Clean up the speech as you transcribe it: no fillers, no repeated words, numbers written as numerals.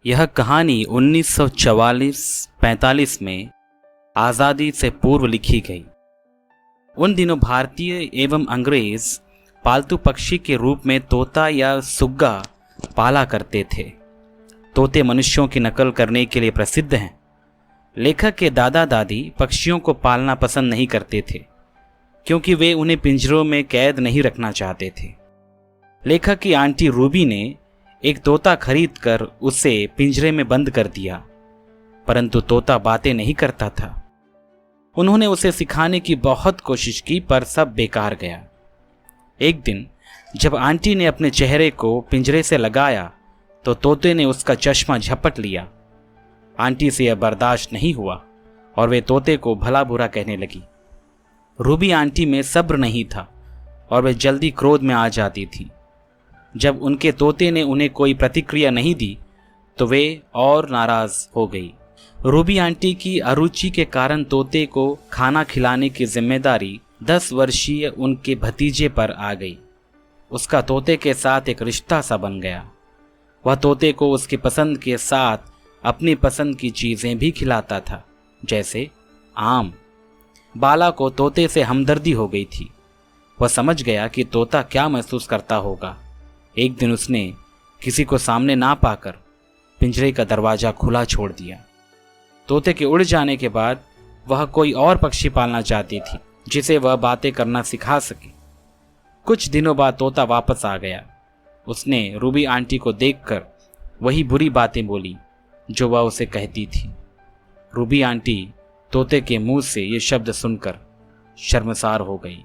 यह कहानी 1944-45 में आज़ादी से पूर्व लिखी गई। उन दिनों भारतीय एवं अंग्रेज पालतू पक्षी के रूप में तोता या सुग्गा पाला करते थे। तोते मनुष्यों की नकल करने के लिए प्रसिद्ध हैं। लेखक के दादा दादी पक्षियों को पालना पसंद नहीं करते थे क्योंकि वे उन्हें पिंजरों में कैद नहीं रखना चाहते थे। लेखक की आंटी रूबी ने एक तोता खरीदकर उसे पिंजरे में बंद कर दिया, परंतु तोता बातें नहीं करता था। उन्होंने उसे सिखाने की बहुत कोशिश की पर सब बेकार गया। एक दिन जब आंटी ने अपने चेहरे को पिंजरे से लगाया तो तोते ने उसका चश्मा झपट लिया। आंटी से यह बर्दाश्त नहीं हुआ और वे तोते को भला बुरा कहने लगी। रूबी आंटी में सब्र नहीं था और वे जल्दी क्रोध में आ जाती थी। जब उनके तोते ने उन्हें कोई प्रतिक्रिया नहीं दी तो वे और नाराज हो गई। रूबी आंटी की अरुचि के कारण तोते को खाना खिलाने की जिम्मेदारी 10 वर्षीय उनके भतीजे पर आ गई। उसका तोते के साथ एक रिश्ता सा बन गया। वह तोते को उसकी पसंद के साथ अपनी पसंद की चीज़ें भी खिलाता था, जैसे आम। बाला को तोते से हमदर्दी हो गई थी। वह समझ गया कि तोता क्या महसूस करता होगा। एक दिन उसने किसी को सामने ना पाकर पिंजरे का दरवाज़ा खुला छोड़ दिया। तोते के उड़ जाने के बाद वह कोई और पक्षी पालना चाहती थी जिसे वह बातें करना सिखा सके। कुछ दिनों बाद तोता वापस आ गया। उसने रूबी आंटी को देखकर वही बुरी बातें बोली जो वह उसे कहती थी। रूबी आंटी तोते के मुंह से ये शब्द सुनकर शर्मसार हो गई।